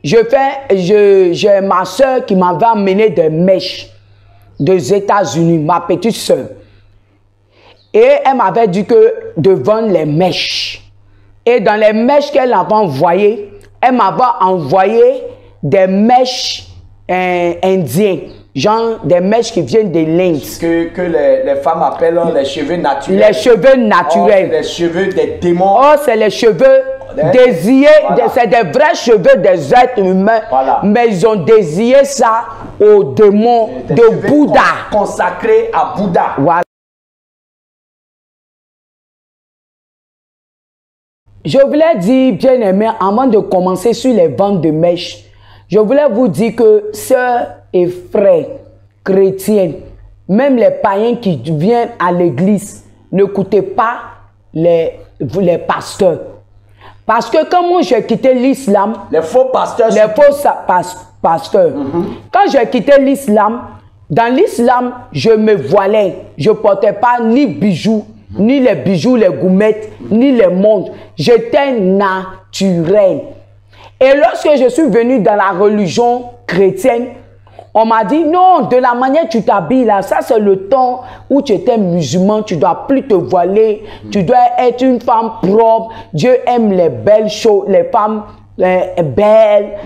J'ai ma soeur qui m'avait amené des mèches des États-Unis, ma petite soeur. Et elle m'avait dit que de vendre les mèches. Et dans les mèches qu'elle avait envoyées, elle m'avait envoyé des mèches indiennes. Genre des mèches qui viennent de l'Inde. Que les femmes appellent les cheveux naturels. Les cheveux naturels. Oh, les cheveux des démons. Oh, c'est les cheveux désirés. Voilà. C'est des vrais cheveux des êtres humains. Voilà. Mais ils ont désiré ça aux démons de Bouddha. Consacrés à Bouddha. Voilà. Je voulais dire, bien aimé, avant de commencer sur les ventes de mèches, je voulais vous dire que sœurs et frères chrétiens, même les païens qui viennent à l'église, n'écoutez pas les pasteurs. Parce que quand moi j'ai quitté l'islam, les faux pasteurs, quand j'ai quitté l'islam, dans l'islam, je me voilais, je ne portais pas ni bijoux, ni les bijoux, les goumettes, ni les montres. J'étais naturel. Et lorsque je suis venu dans la religion chrétienne, on m'a dit, non, de la manière que tu t'habilles là, ça c'est le temps où tu étais musulman, tu ne dois plus te voiler, tu dois être une femme propre. Dieu aime les belles choses, les femmes belles,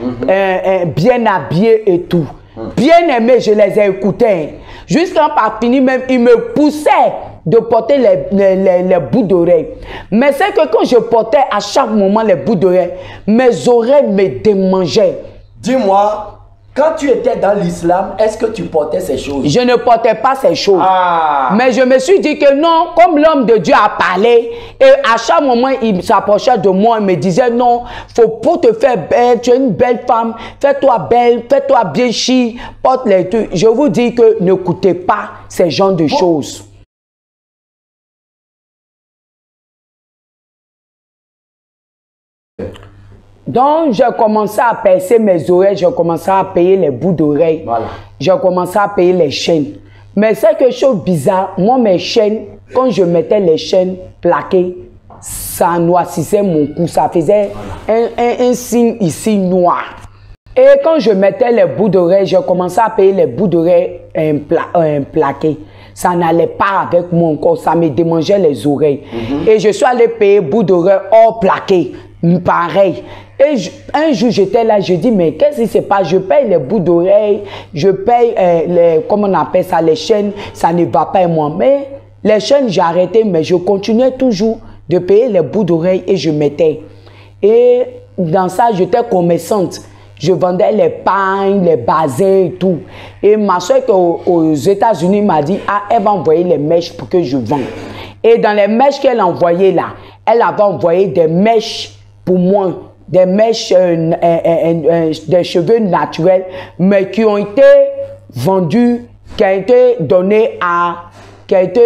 bien habillées et tout. Bien aimées, je les ai écoutées. Jusqu'à par fini même, ils me poussaient de porter les bouts d'oreilles. Mais c'est que quand je portais à chaque moment les bouts d'oreilles, mes oreilles me démangeaient. Dis-moi, quand tu étais dans l'islam, est-ce que tu portais ces choses? Je ne portais pas ces choses. Mais je me suis dit que non, comme l'homme de Dieu a parlé, et à chaque moment, il s'approchait de moi et me disait non, pour te faire belle, tu es une belle femme, fais-toi belle, fais-toi bien chi, porte les trucs. Je vous dis que n'écoutez pas ces genres de choses. Donc, j'ai commencé à percer mes oreilles, j'ai commencé à payer les bouts d'oreilles. Voilà. J'ai commencé à payer les chaînes. Mais c'est quelque chose de bizarre. Moi, mes chaînes, quand je mettais les chaînes plaquées, ça noircissait mon cou. Ça faisait un signe ici noir. Et quand je mettais les bouts d'oreilles, j'ai commencé à payer les bouts d'oreilles plaqués. Ça n'allait pas avec mon corps, ça me démangeait les oreilles. Et je suis allé payer bouts d'oreilles hors plaqués. Pareil. Et un jour, j'étais là, je dis, mais qu'est-ce qui se passe? Je paye les bouts d'oreilles, je paye comment on appelle ça, les chaînes, ça ne va pas moi. Mais les chaînes, j'ai arrêté, mais je continuais toujours de payer les bouts d'oreilles et je mettais. Et dans ça, j'étais commerçante. Je vendais les pains, les basins et tout. Et ma soeur aux États-Unis m'a dit, ah, elle va envoyer les mèches pour que je vende. Et dans les mèches qu'elle envoyait là, elle avait envoyé des mèches pour moi, des mèches, des cheveux naturels, mais qui ont été vendus, qui ont été donnés à, qui a été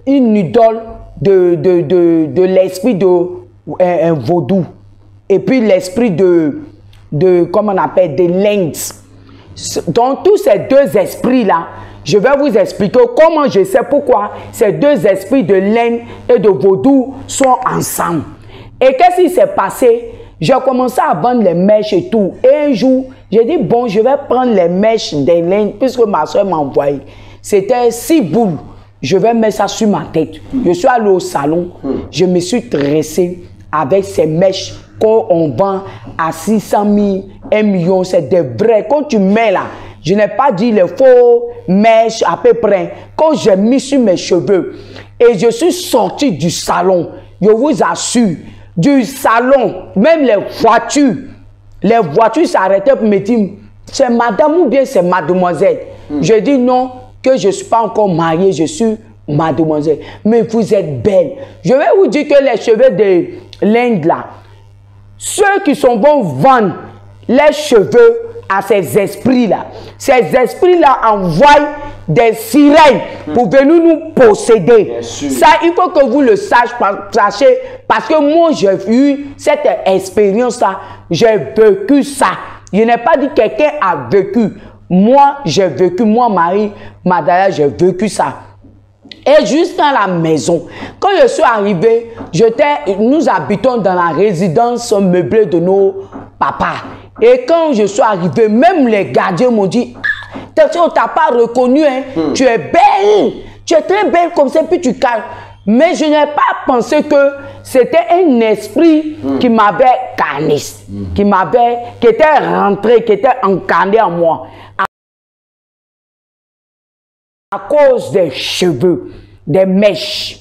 une idole de l'esprit de vaudou. Et puis l'esprit comment on appelle, de l'Inde. Donc tous ces deux esprits-là, je vais vous expliquer comment je sais pourquoi ces deux esprits de l'Inde et de vaudou sont ensemble. Et qu'est-ce qui s'est passé? J'ai commencé à vendre les mèches et tout. Et un jour, j'ai dit, bon, je vais prendre les mèches de l'Inde, puisque ma soeur m'a envoyé. C'était 6 boules. Je vais mettre ça sur ma tête. Je suis allé au salon. Je me suis tressé avec ces mèches qu'on vend à 600 000, 1 million. C'est des vrais. Quand tu mets là, je n'ai pas dit les faux mèches à peu près. Quand j'ai mis sur mes cheveux et je suis sorti du salon, je vous assure, du salon, même les voitures s'arrêtaient pour me dire, c'est madame ou bien c'est mademoiselle. Je dis non, que je ne suis pas encore mariée, je suis mademoiselle. Mais vous êtes belle. Je vais vous dire que les cheveux de l'Inde là, ceux qui sont bons vendent les cheveux à ces esprits-là. Ces esprits-là envoient des sirènes pour venir nous posséder. Ça, il faut que vous le sachiez, parce que moi, j'ai eu cette expérience-là. J'ai vécu ça. Je n'ai pas dit que quelqu'un a vécu. Moi, j'ai vécu. Moi, Marie, Madala, j'ai vécu ça. Et juste dans la maison, quand je suis arrivé, nous habitons dans la résidence meublée de nos papas. Et quand je suis arrivé, même les gardiens m'ont dit, on t'a pas reconnu, hein? Tu es belle, tu es très belle comme ça, puis tu calmes. Mais je n'ai pas pensé que c'était un esprit qui m'avait carné, qui était rentré, qui était incarné en moi. À cause des cheveux, des mèches.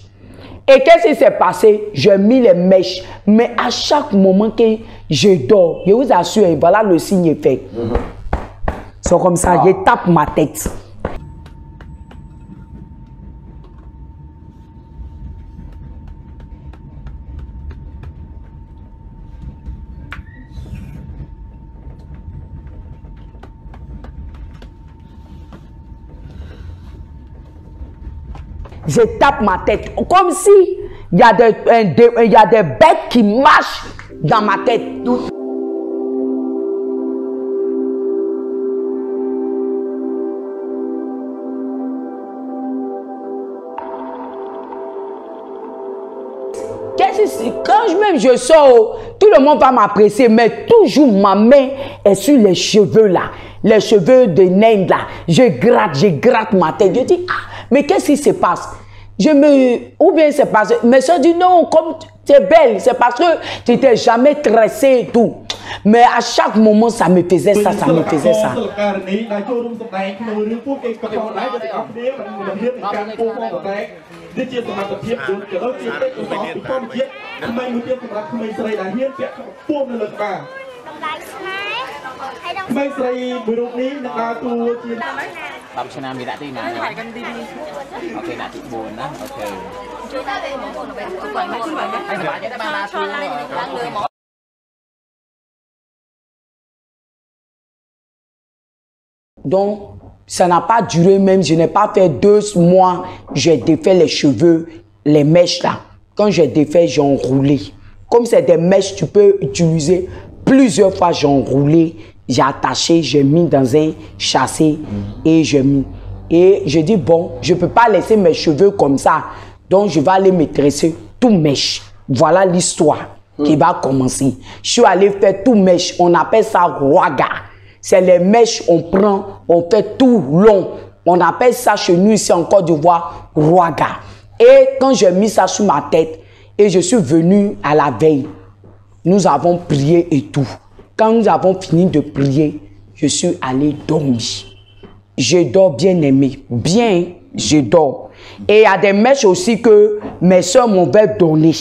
Et qu'est-ce qui s'est passé? J'ai mis les mèches. Mais à chaque moment que je dors, je vous assure, voilà le signe est fait. C'est comme ça, je tape ma tête. Je tape ma tête, comme si il y a des bêtes qui marchent dans ma tête. Quand même je sors, tout le monde va m'apprécier, mais toujours ma main est sur les cheveux là, les cheveux de naine là. Je gratte ma tête. Je dis, ah, mais qu'est-ce qui se passe? Ou bien c'est parce que mes soeurs disent non, comme tu es belle, c'est parce que tu n'étais jamais tressée et tout. Mais à chaque moment, ça me faisait ça, ça me faisait ça. Donc, ça n'a pas duré même, je n'ai pas fait 2 mois, j'ai défait les cheveux, les mèches là. Quand j'ai défait, j'ai enroulé. Comme c'est des mèches, tu peux utiliser plusieurs fois, j'ai enroulé, j'ai attaché, j'ai mis dans un châssis et j'ai mis. Et je dis, bon, je ne peux pas laisser mes cheveux comme ça. Donc, je vais aller me tresser tout mèche. Voilà l'histoire qui va commencer. Je suis allé faire tout mèche. On appelle ça Rouaga. C'est les mèches, on prend, on fait tout long. On appelle ça chez nous ici en Côte d'Ivoire, Rouaga. Et quand j'ai mis ça sur ma tête, et je suis venu à la veille, nous avons prié et tout. Quand nous avons fini de prier, je suis allé dormir. Je dors bien aimé, bien, je dors. Et il y a des mèches aussi que mes soeurs m'avaient donné,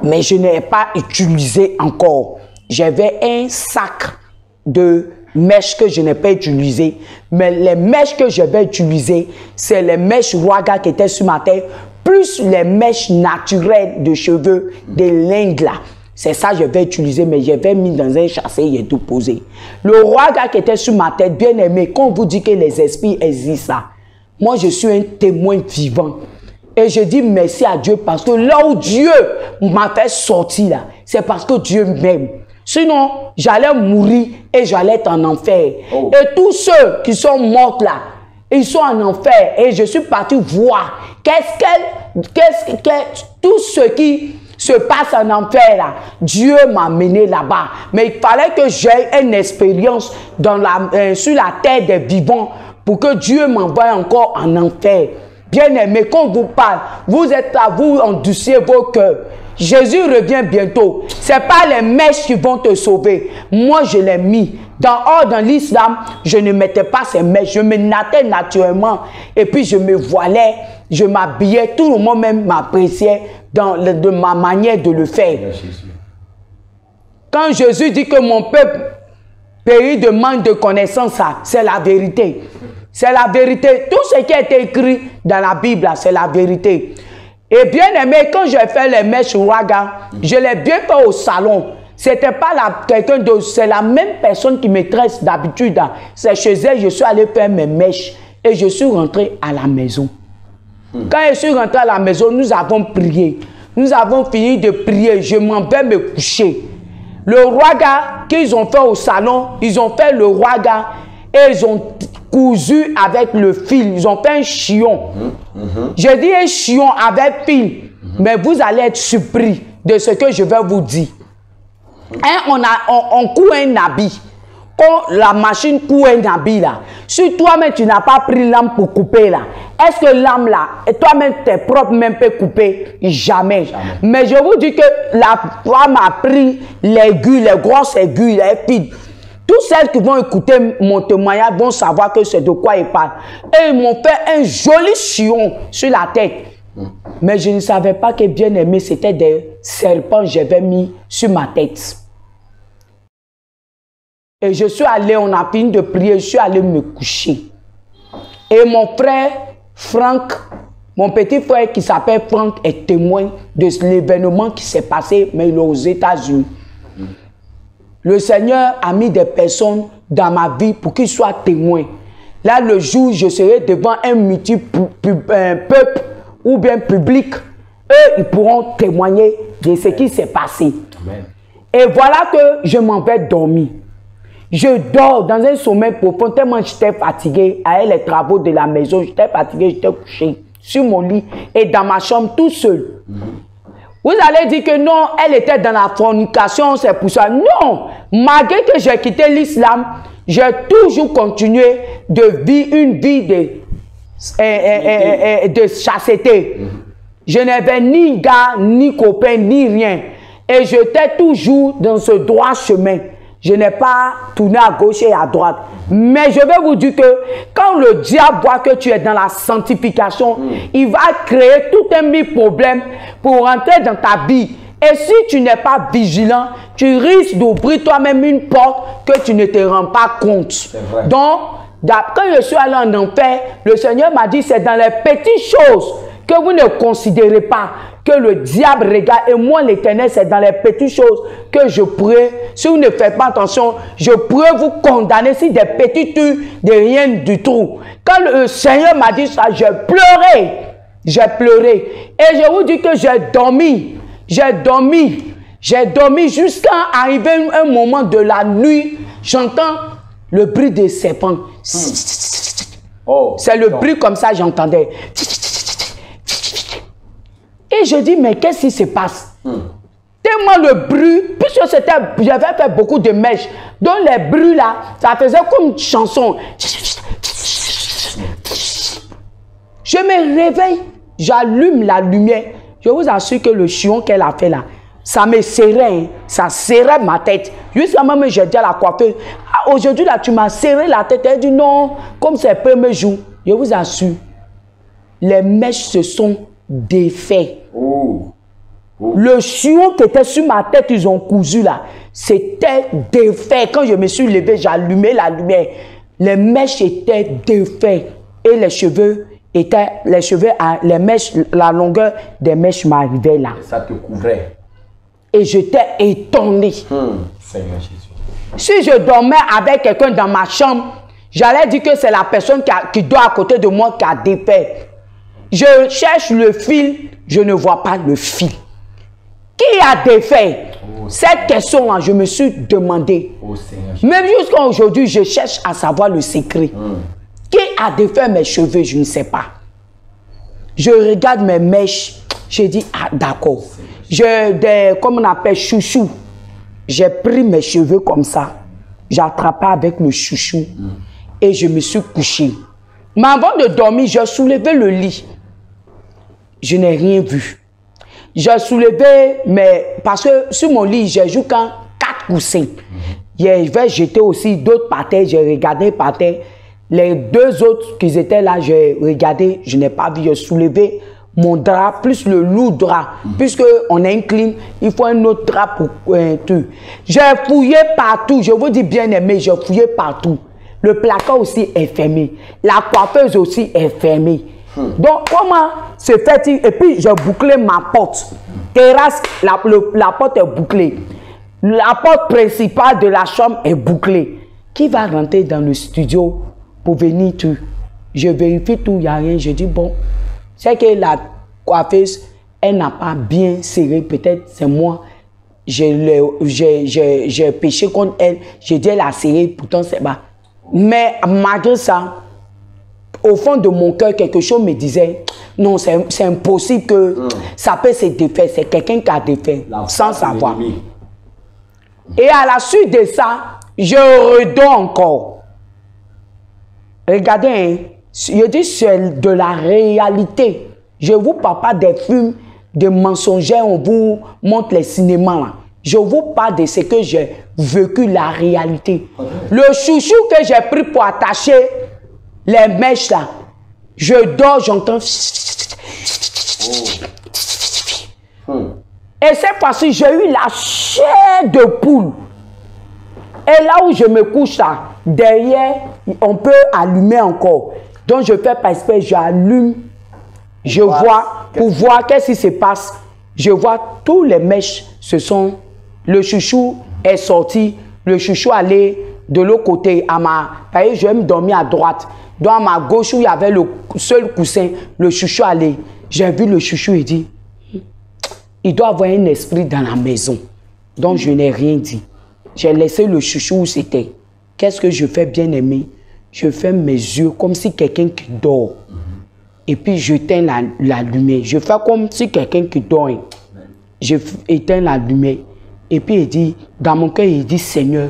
mais je n'ai pas utilisé encore. J'avais un sac de mèches que je n'ai pas utilisé, mais les mèches que je vais utiliser, c'est les mèches Rouaga qui étaient sur ma tête, plus les mèches naturelles de cheveux de l'Inde là. C'est ça que je vais utiliser, mais je vais mis dans un châssis et tout posé. Le Rouaga qui était sur ma tête, bien aimé, quand on vous dit que les esprits existent là, moi je suis un témoin vivant. Et je dis merci à Dieu parce que là où Dieu m'a fait sortir là, c'est parce que Dieu m'aime. Sinon, j'allais mourir et j'allais être en enfer. Oh. Et tous ceux qui sont morts là, ils sont en enfer. Et je suis parti voir tout ce qui se passe en enfer là. Dieu m'a mené là-bas. Mais il fallait que j'aie une expérience sur la terre des vivants pour que Dieu m'envoie encore en enfer. Bien aimé, quand on vous parle, vous êtes là, vous endurcissez vos cœurs. Jésus revient bientôt. Ce n'est pas les mèches qui vont te sauver. Moi, je l'ai mis. Dans l'islam, je ne mettais pas ces mèches. Je me nattais naturellement. Et puis, je me voilais. Je m'habillais. Tout le monde même m'appréciait de ma manière de le faire. Quand Jésus dit que mon peuple périt de manque de connaissance, c'est la vérité. C'est la vérité. Tout ce qui a été écrit dans la Bible, c'est la vérité. Et bien aimé, quand j'ai fait les mèches Rouaga, je l'ai bien fait au salon. C'était pas quelqu'un d'autre, c'est la même personne qui me tresse d'habitude. C'est chez elle, je suis allé faire mes mèches et je suis rentré à la maison. Quand je suis rentré à la maison, nous avons prié. Nous avons fini de prier, je m'en vais me coucher. Le Rouaga qu'ils ont fait au salon, ils ont fait le Rouaga et ils ont cousu avec le fil. Ils ont fait un chillon. Je dis un chillon avec fil. Mais vous allez être surpris de ce que je vais vous dire. On coud un habit. quand la machine coupe un habit là, si toi-même tu n'as pas pris l'âme pour couper là, est-ce que l'âme là, et toi-même tes propres mains peuvent couper? Jamais. Mais je vous dis que la femme a pris l'aiguille, les grosses aiguilles, les filles. Toutes celles qui vont écouter mon témoignage vont savoir que c'est de quoi ils parlent. Et ils m'ont fait un joli sillon sur la tête. Mais je ne savais pas que bien aimé, c'était des serpents que j'avais mis sur ma tête. Et je suis allé, on a fini de prier, je suis allé me coucher. Et mon frère, Franck, mon petit frère qui s'appelle Franck, est témoin de l'événement qui s'est passé, mais il est aux États-Unis. Le Seigneur a mis des personnes dans ma vie pour qu'ils soient témoins. Là, le jour où je serai devant un peuple ou bien public, eux, ils pourront témoigner de ce qui s'est passé. Amen. Et voilà que je m'en vais dormir. Je dors dans un sommeil profond, tellement j'étais fatigué avec les travaux de la maison. J'étais fatigué, j'étais couché sur mon lit et dans ma chambre tout seul. Vous allez dire que non, elle était dans la fornication, c'est pour ça. Non, malgré que j'ai quitté l'islam, j'ai toujours continué de vivre une vie de chasteté. Je n'avais ni gars, ni copain, ni rien. Et j'étais toujours dans ce droit chemin. Je n'ai pas tourné à gauche et à droite. Mais je vais vous dire que quand le diable voit que tu es dans la sanctification, il va créer tout un mille problèmes pour rentrer dans ta vie. Et si tu n'es pas vigilant, tu risques d'ouvrir toi-même une porte que tu ne te rends pas compte. Donc, quand je suis allé en enfer, le Seigneur m'a dit, c'est dans les petites choses que vous ne considérez pas, que le diable regarde. Et moi, l'Éternel, c'est dans les petites choses que je pourrais, si vous ne faites pas attention, je pourrais vous condamner si des petites trucs, de rien du tout. Quand le Seigneur m'a dit ça, j'ai pleuré. J'ai pleuré. Et je vous dis que j'ai dormi. J'ai dormi jusqu'à arriver un moment de la nuit. J'entends le bruit des serpents. C'est le bruit comme ça, j'entendais. Et je dis, mais qu'est-ce qui se passe? Tellement le bruit, puisque j'avais fait beaucoup de mèches, donc les bruits là, ça faisait comme une chanson. Je me réveille, j'allume la lumière. Je vous assure que le chion qu'elle a fait là, ça me serrait, hein, ça serrait ma tête. Jusqu'à même, j'ai dit à la coiffeuse, ah, aujourd'hui là, tu m'as serré la tête. Elle dit non, comme c'est le premier jour. Je vous assure, les mèches se sont défaits. Le chion qui était sur ma tête, ils ont cousu là, c'était défait. Quand je me suis levé, j'ai allumé la lumière. Les mèches étaient défaits et les cheveux étaient, les mèches, la longueur des mèches m'arrivait là. Et ça te couvrait. Et j'étais étonné. Seigneur Jésus. Si je dormais avec quelqu'un dans ma chambre, j'allais dire que c'est la personne qui dort à côté de moi qui a défait. Je cherche le fil, je ne vois pas le fil. Qui a défait? Cette question-là, je me suis demandé. Même jusqu'à aujourd'hui, je cherche à savoir le secret. Qui a défait mes cheveux? Je ne sais pas. Je regarde mes mèches. Je dis, ah d'accord. Comme on appelle chouchou. J'ai pris mes cheveux comme ça. J'ai attrapé avec le chouchou. Et je me suis couché. Mais avant de dormir, j'ai soulevé le lit. Je n'ai rien vu. J'ai soulevé, mais parce que sur mon lit, j'ai joué quand 4 coussins. Je vais jeter aussi d'autres par terre, j'ai regardé par terre. Les 2 autres qui étaient là, j'ai regardé, je n'ai pas vu. J'ai soulevé mon drap plus le lourd drap. Puisque on incline, il faut un autre drap pour tout. J'ai fouillé partout, je vous dis bien aimé, j'ai fouillé partout. Le placard aussi est fermé. La coiffeuse aussi est fermée. Donc, comment se fait-il? Et puis, j'ai bouclé ma porte. Terrasse, la porte est bouclée. La porte principale de la chambre est bouclée. Qui va rentrer dans le studio pour venir tout? Je vérifie tout, il n'y a rien. Je dis, bon, c'est que la coiffeuse, elle n'a pas bien serré. Peut-être c'est moi. J'ai péché contre elle. J'ai dit, elle a serré, pourtant c'est bas. Mais malgré ça, au fond de mon cœur, quelque chose me disait, non, c'est impossible que ça peut se défaire. C'est quelqu'un qui a défait, sans savoir. Et à la suite de ça, Je redors encore. Regardez, hein, je dis c'est de la réalité. Je vous parle pas des films, des mensongers, on vous montre les cinémas là. Je vous parle de ce que j'ai vécu, la réalité. Le chouchou que j'ai pris pour attacher les mèches là, je dors, j'entends. Et cette fois-ci, j'ai eu la chair de poule. Et là où je me couche là, derrière, on peut allumer encore. Donc je fais pas exprès, j'allume, je vois, pour voir qu'est-ce qui se passe. Je vois tous les mèches, ce sont, le chouchou est sorti, le chouchou allait de l'autre côté, à ma, je vais me dormir à droite. Donc à ma gauche où il y avait le seul coussin, le chouchou allait. J'ai vu le chouchou et dit, il doit avoir un esprit dans la maison. Donc je n'ai rien dit. J'ai laissé le chouchou où c'était. Qu'est-ce que je fais, bien aimé? Je ferme mes yeux comme si quelqu'un qui dort. Et puis j'éteins la lumière. Je fais comme si quelqu'un qui dort. Je éteins la lumière. Et puis il dit, dans mon cœur, il dit, Seigneur,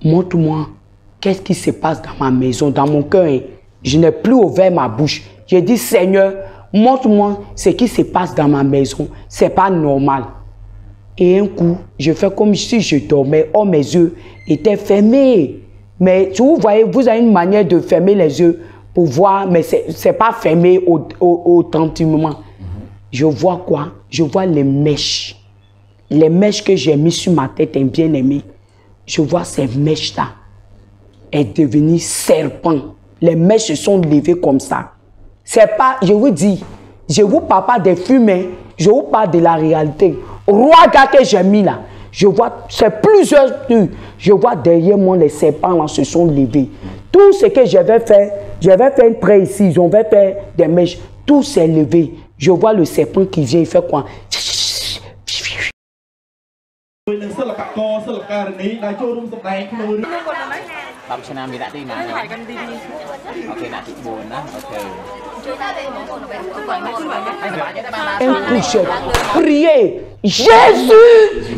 montre-moi qu'est-ce qui se passe dans ma maison, dans mon cœur. Je n'ai plus ouvert ma bouche. J'ai dit, Seigneur, montre-moi ce qui se passe dans ma maison. C'est pas normal. Et un coup, je fais comme si je dormais. Oh, mes yeux étaient fermés. Mais vous voyez, vous avez une manière de fermer les yeux pour voir, mais ce n'est pas fermé authentiquement. Je vois quoi? Je vois les mèches. Les mèches que j'ai mis sur ma tête, un bien-aimé. Je vois ces mèches-là. Elles sont devenues serpents. Les mèches se sont levées comme ça. C'est pas, je vous dis, je ne vous parle pas des fumées, je vous parle de la réalité. Roi gars que j'ai mis là, je vois, c'est plusieurs trucs. Je vois derrière moi les serpents là se sont levés. Tout ce que j'avais fait un trait ici, ils ont fait des mèches, tout s'est levé. Je vois le serpent qui vient, il fait quoi? Un coup, j'ai prié. Jésus,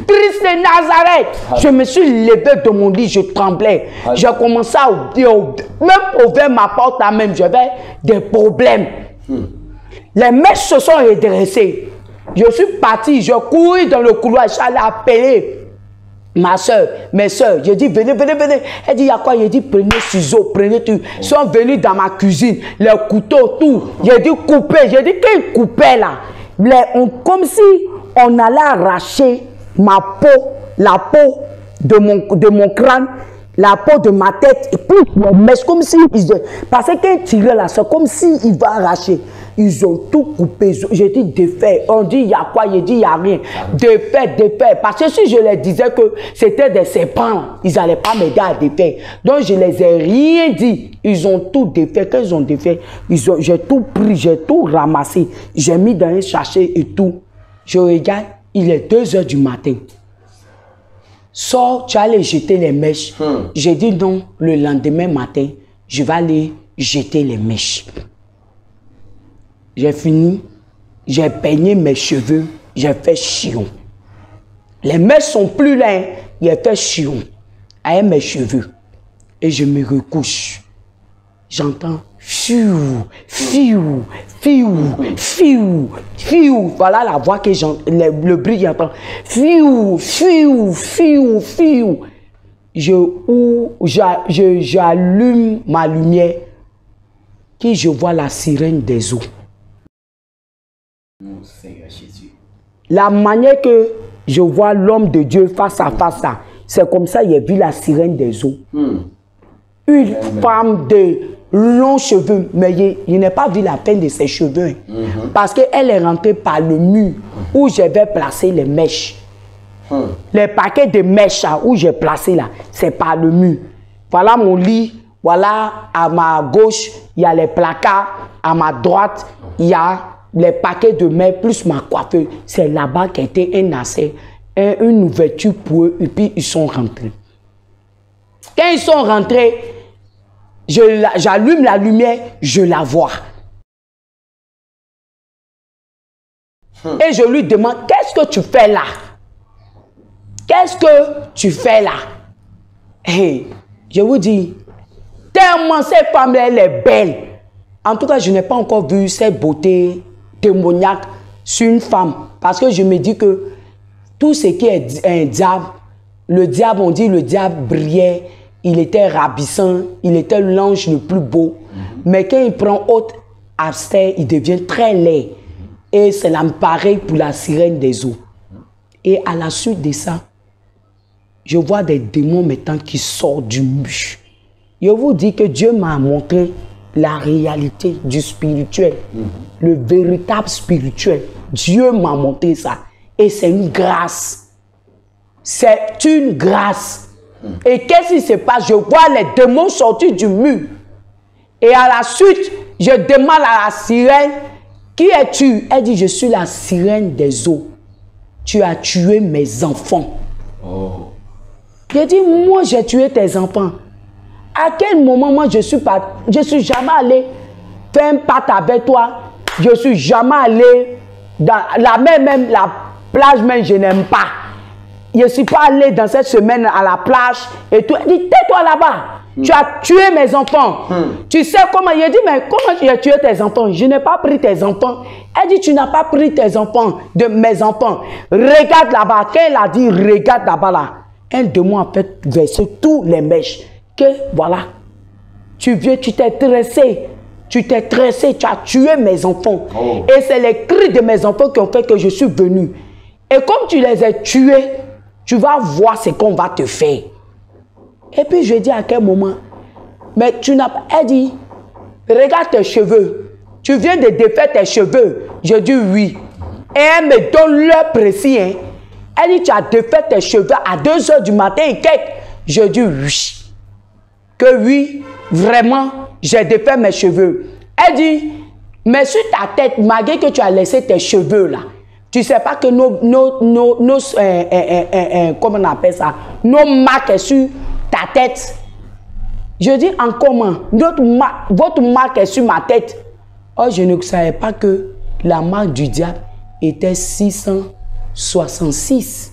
Christ de Nazareth. Je me suis levé de mon lit, je tremblais. J'ai commencé à même ouvrir ma porte à même, j'avais des problèmes. Les mèches se sont redressées. Je suis parti, je cours dans le couloir, j'allais appeler ma soeur, mes soeurs. J'ai dit, venez, venez, venez. Elle dit, il y a quoi? J'ai dit, prenez ciseaux, prenez tout. Ils sont venus dans ma cuisine, les couteaux, tout. J'ai dit, coupez. J'ai dit, qu'ils coupaient là? Comme si on allait arracher ma peau, la peau de mon crâne, la peau de ma tête, et puis les mèches, comme si, parce qu'ils tiraient là, c'est comme si il va arracher. Ils ont tout coupé. J'ai dit défait. On dit il y a quoi? J'ai dit il n'y a rien. Défait, défait. Parce que si je leur disais que c'était des serpents, ils n'allaient pas m'aider à défaire. Donc je les ai rien dit. Ils ont tout défait. Quand ils ont défait, j'ai tout pris, j'ai tout ramassé. J'ai mis dans un sachet et tout. Je regarde, il est 2 h du matin. Sors, tu vas aller jeter les mèches. J'ai dit non, le lendemain matin, je vais aller jeter les mèches. J'ai fini, j'ai peigné mes cheveux, j'ai fait chion. Les mèches sont plus là, j'ai fait chion avec mes cheveux. Et je me recouche. J'entends fiou, fiou, fiou, fiou, fiou. Voilà la voix que j'entends, le bruit j'entends. Fiou, fiou, fiou, fiou. J'allume ma lumière, qui je vois la sirène des eaux. La manière que je vois l'homme de Dieu face à face, c'est comme ça j'ai vu la sirène des eaux. Une femme de longs cheveux, mais je n'ai pas vu la peine de ses cheveux. Parce qu'elle est rentrée par le mur où j'avais placé les mèches. Les paquets de mèches où j'ai placé là, c'est par le mur. Voilà mon lit, voilà à ma gauche, il y a les placards, à ma droite, il y a les paquets de mèches plus ma coiffeuse. C'est là-bas qu'était un nacet, une ouverture pour eux, et puis ils sont rentrés. Quand ils sont rentrés, j'allume la lumière, je la vois. Et je lui demande, qu'est-ce que tu fais là? Qu'est-ce que tu fais là? Hey, je vous dis, tellement cette femme-là, elle est belle. En tout cas, je n'ai pas encore vu cette beauté démoniaque sur une femme. Parce que je me dis que tout ce qui est un diable, le diable, on dit le diable brillait, il était ravissant, il était l'ange le plus beau. Mais quand il prend haute austère, il devient très laid. Et c'est pareil pour la sirène des eaux. Et à la suite de ça, je vois des démons maintenant qui sortent du mur. Je vous dis que Dieu m'a montré la réalité du spirituel, le véritable spirituel. Dieu m'a montré ça. Et c'est une grâce. C'est une grâce. Et qu'est-ce qui se passe? Je vois les démons sortir du mur. Et à la suite, je demande à la sirène, qui es-tu? Elle dit, je suis la sirène des eaux. Tu as tué mes enfants. Oh. Je dis, moi j'ai tué tes enfants. À quel moment moi je suis jamais allé faire un pacte avec toi. Je suis jamais allé dans la mer, même la plage, même je n'aime pas. Je ne suis pas allé dans cette semaine à la plage et tout. Elle dit, tais-toi là-bas. Tu as tué mes enfants. Tu sais comment? Il dit, mais comment tu as tué tes enfants? Je n'ai pas pris tes enfants. Elle dit, tu n'as pas pris tes enfants, de mes enfants. Regarde là-bas. Quand elle a dit, regarde là-bas là, un démon a fait verser tous les mèches. Que voilà, tu viens, tu t'es tressé. Tu t'es tressé, tu as tué mes enfants. Oh. Et c'est les cris de mes enfants qui ont fait que je suis venu. Et comme tu les as tués, tu vas voir ce qu'on va te faire. Et puis je dis à quel moment, mais tu n'as pas, elle dit, regarde tes cheveux, tu viens de défaire tes cheveux. Je dis oui. Et elle me donne l'heure précise. Hein. Elle dit, tu as défait tes cheveux à 2 h du matin et quelques. Je dis oui. Que oui, vraiment, j'ai défait mes cheveux. Elle dit, mais sur ta tête, malgré que tu as laissé tes cheveux là, tu ne sais pas que comment on appelle ça, nos marques sur ta tête. Je dis en comment? Votre marque est sur ma tête. Oh, je ne savais pas que la marque du diable était 666.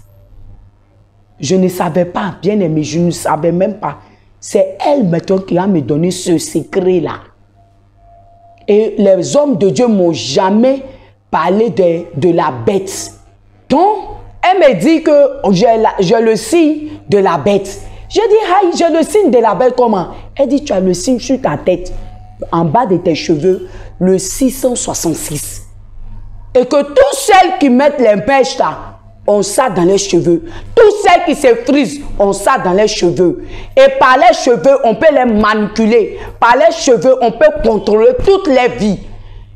Je ne savais pas, bien aimé, je ne savais même pas. C'est elle maintenant qui a me donné ce secret-là. Et les hommes de Dieu m'ont jamais parlé de la bête. Donc, elle me dit que j'ai le signe de la bête. Je dis, aïe, j'ai le signe de la bête comment? Elle dit, tu as le signe sur ta tête, en bas de tes cheveux, le 666. Et que tous celles qui mettent les mèches là, on ça dans les cheveux. Tous celles qui se frisent, on ça dans les cheveux. Et par les cheveux, on peut les manipuler. Par les cheveux, on peut contrôler toutes les vies.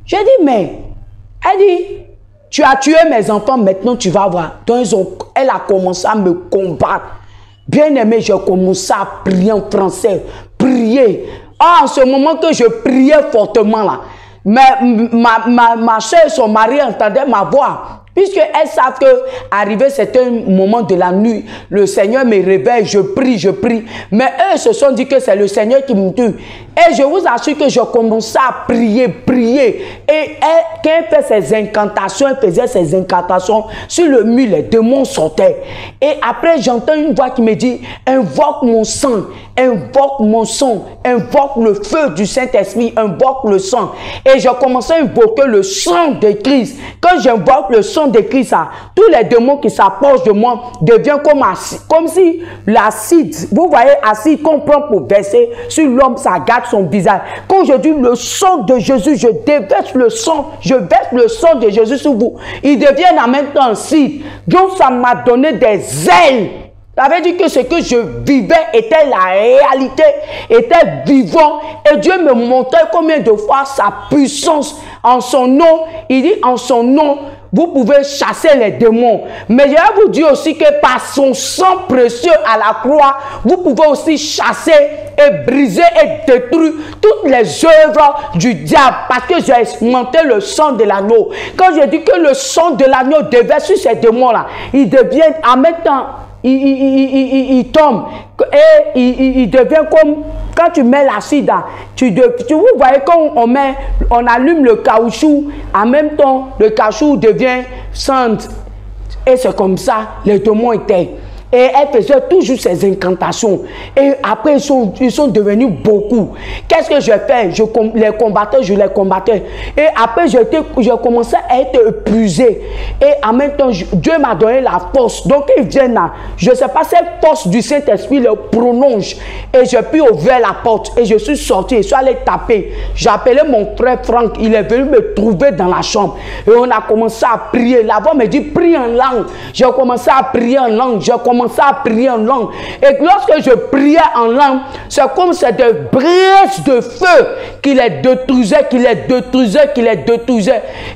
Je dis, mais, elle dit, tu as tué mes enfants, maintenant tu vas voir. Donc, elle a commencé à me combattre. Bien aimé, j'ai commencé à prier en français. Prier. Ah, en ce moment que je priais fortement là, ma soeur et son mari entendaient ma voix. Puisqu'elles savent qu'arrivé certains moments de la nuit, le Seigneur me réveille, je prie. Mais eux se sont dit que c'est le Seigneur qui me tue. Et je vous assure que je commençais à prier. Et quand elle fait ses incantations, elle faisait ses incantations sur le mur, les démons sortaient. Et après, j'entends une voix qui me dit, invoque mon sang, invoque mon sang, invoque le feu du Saint-Esprit, invoque le sang. Et je commençais à invoquer le sang de Christ. Quand j'invoque le sang de Christ, tous les démons qui s'approchent de moi deviennent comme si l'acide, vous voyez, acide qu'on prend pour verser sur l'homme, ça gâte son visage. Quand je dis le sang de Jésus, je déverse le sang, je verse le sang de Jésus sur vous. Ils deviennent en même temps acide. Donc ça m'a donné des ailes. Ça veut dire que ce que je vivais était la réalité, était vivant. Et Dieu me montrait combien de fois sa puissance en son nom. Il dit en son nom, vous pouvez chasser les démons. Mais je vais vous dire aussi que par son sang précieux à la croix, vous pouvez aussi chasser et briser et détruire toutes les œuvres du diable. Parce que j'ai expérimenté le sang de l'agneau. Quand je dis que le sang de l'agneau déverse sur ces démons-là, ils deviennent en même temps, il tombe et il devient comme quand tu mets l'acide, vous voyez quand on allume le caoutchouc, en même temps le caoutchouc devient cendre et c'est comme ça les démons étaient. Et elle faisait toujours ses incantations. Et après, ils sont devenus beaucoup. Qu'est-ce que je fais? Je les combattais. Et après, je commençais à être épuisé. Et en même temps, Dieu m'a donné la force. Donc, ils viennent là. Je ne sais pas, cette force du Saint-Esprit le prolonge. Et je puis ouvrir la porte. Et je suis sorti. Je suis allé taper. J'ai appelé mon frère Franck. Il est venu me trouver dans la chambre. Et on a commencé à prier. La voix me dit, prie en langue. J'ai commencé à prier en langue. J'ai commencé à prier en langue. Et lorsque je priais en langue, c'est comme c'est des braises de feu qui les détruisaient,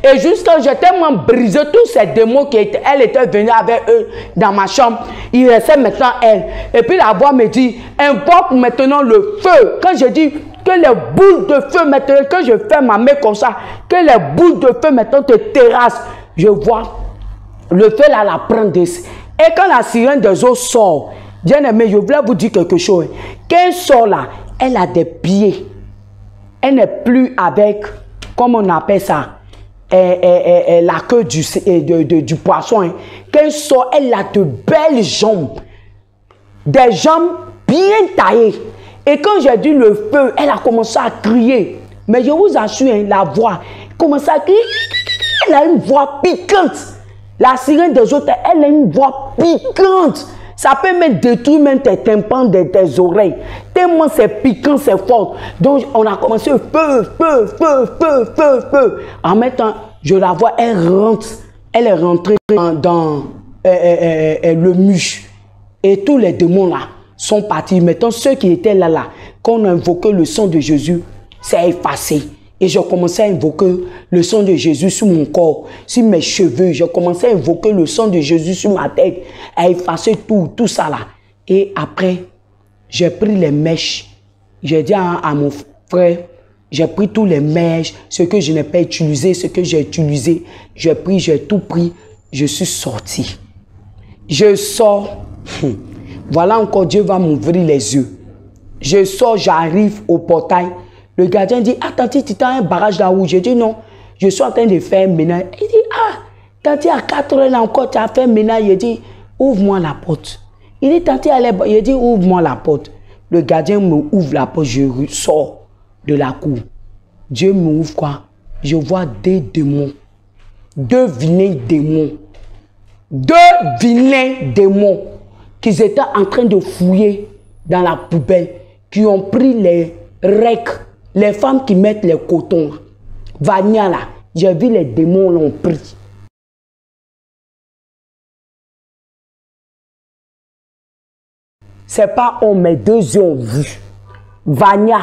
Et juste quand j'ai tellement brisé tous ces démons elle était venue avec eux dans ma chambre, il restait maintenant elle. Et puis la voix me dit, invoque maintenant le feu. Quand je dis que les boules de feu maintenant, que je fais ma main comme ça, que les boules de feu maintenant te terrassent, je vois le feu là la prendre. Et quand la sirène des eaux sort, bien aimé, je voulais vous dire quelque chose. Quand elle sort là, elle a des pieds. Elle n'est plus avec, comment on appelle ça, la queue du poisson. Hein. Quand elle sort, elle a de belles jambes. Des jambes bien taillées. Et quand j'ai dit le feu, elle a commencé à crier. Mais je vous assure, hein, la voix, commence à crier. Elle a une voix piquante. La sirène des autres, elle a une voix piquante. Ça peut même détruire même tes tympans de tes oreilles. Tellement c'est piquant, c'est fort. Donc on a commencé feu. En même temps, je la vois, elle rentre. Elle est rentrée dans le mur. Et tous les démons là sont partis. Maintenant, ceux qui étaient là, quand on a invoqué le sang de Jésus, c'est effacé. Et je commençais à invoquer le sang de Jésus sur mon corps, sur mes cheveux. Je commençais à invoquer le sang de Jésus sur ma tête, à effacer tout ça là. Et après, j'ai pris les mèches. J'ai dit à mon frère, j'ai pris tous les mèches, ce que je n'ai pas utilisé, ce que j'ai utilisé. J'ai pris, j'ai tout pris. Je suis sorti. Je sors. Voilà encore, Dieu va m'ouvrir les yeux. Je sors, j'arrive au portail. Le gardien dit, ah, Tanti, tu as un barrage là-haut. J'ai dit, non, je suis en train de faire un ménage. Il dit, ah, Tanti, à 4 heures là encore, tu as fait un ménage. Il dit, ouvre-moi la porte. Il dit, Tanti, allez, il dit, ouvre-moi la porte. Le gardien me ouvre la porte, je sors de la cour. Dieu me ouvre quoi? Je vois des démons. 2 vilains démons. 2 vilains démons qui étaient en train de fouiller dans la poubelle, qui ont pris les recs. Les femmes qui mettent les cotons, Vania là, j'ai vu les démons l'ont pris. C'est pas on, mes 2 yeux ont vu. Vania,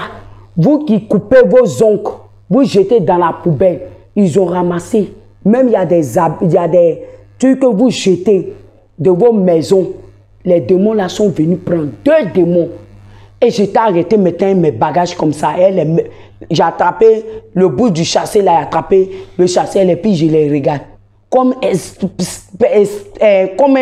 vous qui coupez vos ongles, vous jetez dans la poubelle, ils ont ramassé. Même il y a des trucs que vous jetez de vos maisons. Les démons là sont venus prendre 2 démons. Et j'étais arrêté maintenant mes bagages comme ça. J'ai attrapé le bout du chassé, là, j'ai attrapé le chassé, et puis je les regarde. Comme un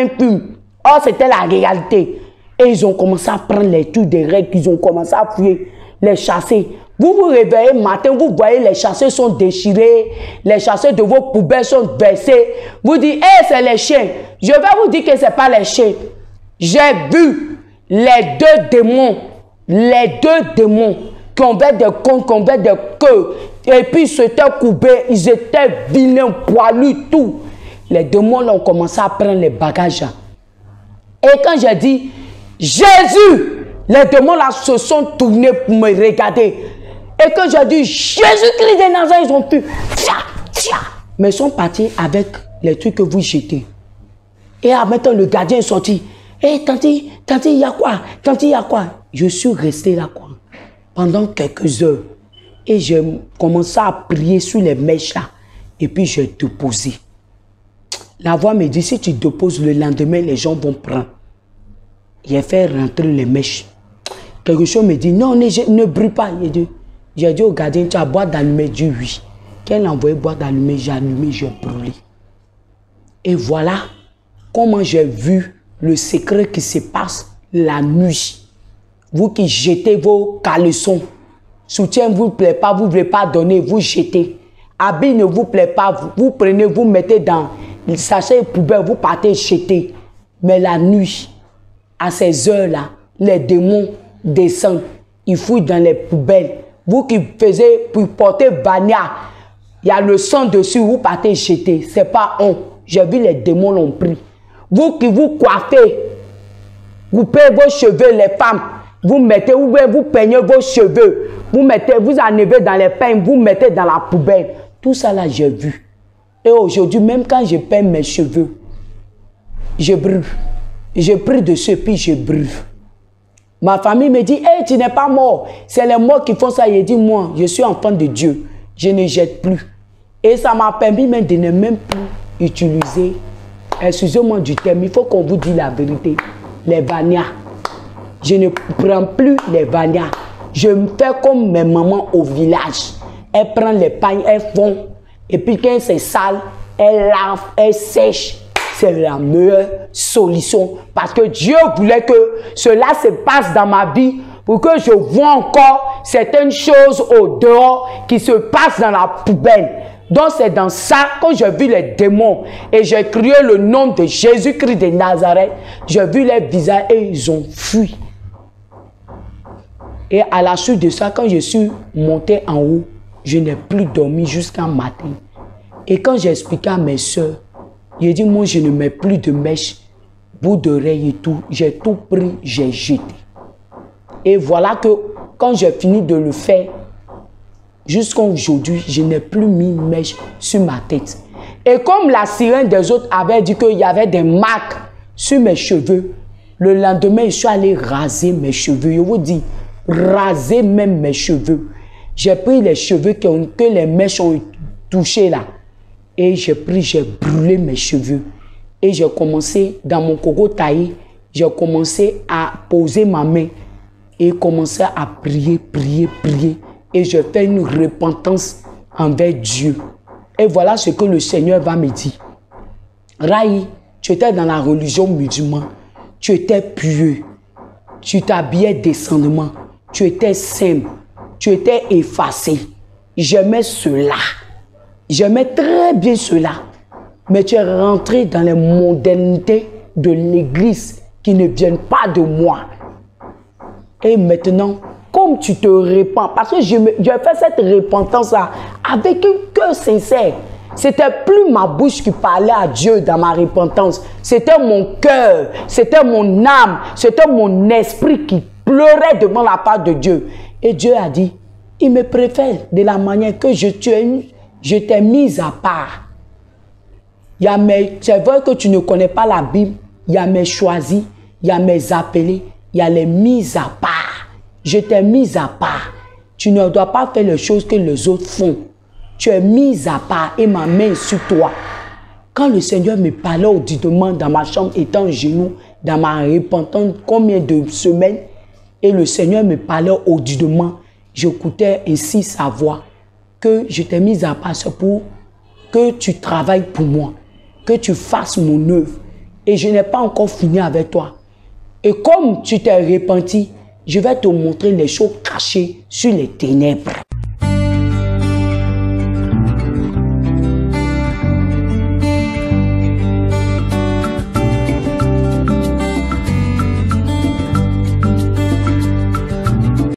plume. Oh, c'était la réalité. Et ils ont commencé à prendre les trucs des règles, ils ont commencé à fouiller les chassés. Vous vous réveillez matin, vous voyez les chassés sont déchirés, les chassés de vos poubelles sont versés. Vous dites, hey, c'est les chiens. Je vais vous dire que ce n'est pas les chiens. J'ai vu les 2 démons. Les 2 démons qui avaient des cônes, qui avaient des queues, et puis ils s'étaient coupés, ils étaient vilains, poilus, tout. Les démons là ont commencé à prendre les bagages. Et quand j'ai dit Jésus, les démons là se sont tournés pour me regarder. Et quand j'ai dit Jésus-Christ de Nazareth, ils ont pu, mais ils sont partis avec les trucs que vous jetez. Et maintenant le gardien est sorti. Hé, Tanti, il y a quoi? Tanti, il y a quoi? Je suis resté là, quoi, pendant quelques heures. Et j'ai commencé à prier sur les mèches là. Et puis j'ai déposé. La voix me dit, si tu déposes le lendemain, les gens vont prendre. J'ai fait rentrer les mèches. Quelque chose me dit, non, ne brûle pas. J'ai dit au gardien, tu as boîte d'allumé? Du oui. Quand il a envoyé boîte d'allumé, j'ai allumé, j'ai brûlé. Et voilà comment j'ai vu le secret qui se passe la nuit. Vous qui jetez vos caleçons, soutien ne vous plaît pas, vous ne voulez pas donner, vous jetez. Habit ne vous plaît pas, vous prenez, vous mettez dans le sachet poubelle, vous partez jeter. Mais la nuit, À ces heures-là, les démons descendent. Ils fouillent dans les poubelles. Vous qui faisiez pour porter Vania, il y a le sang dessus, vous partez jeter. Ce n'est pas on. J'ai vu les démons l'ont pris. Vous qui vous coiffez, vous payez vos cheveux, les femmes, vous mettez, vous peignez vos cheveux, vous enlevez dans les peignes, vous mettez dans la poubelle. Tout ça là, j'ai vu. Et aujourd'hui, même quand je peigne mes cheveux, je brûle. Je prie dessus et puis je brûle. Ma famille me dit, hey, tu n'es pas mort. C'est les morts qui font ça. Je dis, moi, je suis enfant de Dieu. Je ne jette plus. Et ça m'a permis même de ne même plus utiliser, excusez-moi du terme, il faut qu'on vous dise la vérité, les Vania. Je ne prends plus les Vania. Je me fais comme mes mamans au village. Elles prennent les pagnes, elles font. Et puis quand c'est sale, elles lavent, elles sèchent. C'est la meilleure solution. Parce que Dieu voulait que cela se passe dans ma vie pour que je vois encore certaines choses au dehors qui se passent dans la poubelle. Donc c'est dans ça que j'ai vu les démons et j'ai crié le nom de Jésus-Christ de Nazareth. J'ai vu les visages et ils ont fui. Et à la suite de ça, quand je suis monté en haut, je n'ai plus dormi jusqu'à matin. Et quand j'ai expliqué à mes soeurs, j'ai dit, moi je ne mets plus de mèches, bout d'oreille et tout. J'ai tout pris, j'ai jeté. Et voilà que quand j'ai fini de le faire, jusqu'à aujourd'hui, je n'ai plus mis une mèche sur ma tête. Et comme la sirène des autres avait dit qu'il y avait des marques sur mes cheveux, le lendemain, je suis allé raser mes cheveux. Je vous dis, raser même mes cheveux. J'ai pris les cheveux que les mèches ont touchés là. Et j'ai brûlé mes cheveux. Et j'ai commencé, dans mon coco taillé, j'ai commencé à poser ma main et commencer à prier, prier, prier. Et je fais une repentance envers Dieu. Et voilà ce que le Seigneur va me dire. Raï, tu étais dans la religion musulmane. Tu étais pieux. Tu t'habillais décemment. Tu étais simple. Tu étais effacé. J'aimais cela. J'aimais très bien cela. Mais tu es rentré dans les modernités de l'église qui ne viennent pas de moi. Et maintenant, comme tu te répands, parce que je fais cette repentance-là avec un cœur sincère. C'était plus ma bouche qui parlait à Dieu dans ma repentance. C'était mon cœur, c'était mon âme, c'était mon esprit qui pleurait devant la part de Dieu. Et Dieu a dit, il me préfère de la manière que je t'ai mise à part. C'est vrai que tu ne connais pas la Bible, il y a mes choisis, il y a mes appelés, il y a les mises à part. Je t'ai mise à part. Tu ne dois pas faire les choses que les autres font. Tu es mise à part et ma main est sur toi. Quand le Seigneur me parlait audiblement dans ma chambre, étant en genoux, dans ma repentance, combien de semaines, et le Seigneur me parlait audiblement, j'écoutais ainsi sa voix, que je t'ai mise à part pour que tu travailles pour moi, que tu fasses mon œuvre. Et je n'ai pas encore fini avec toi. Et comme tu t'es repenti, je vais te montrer les choses cachées sur les ténèbres.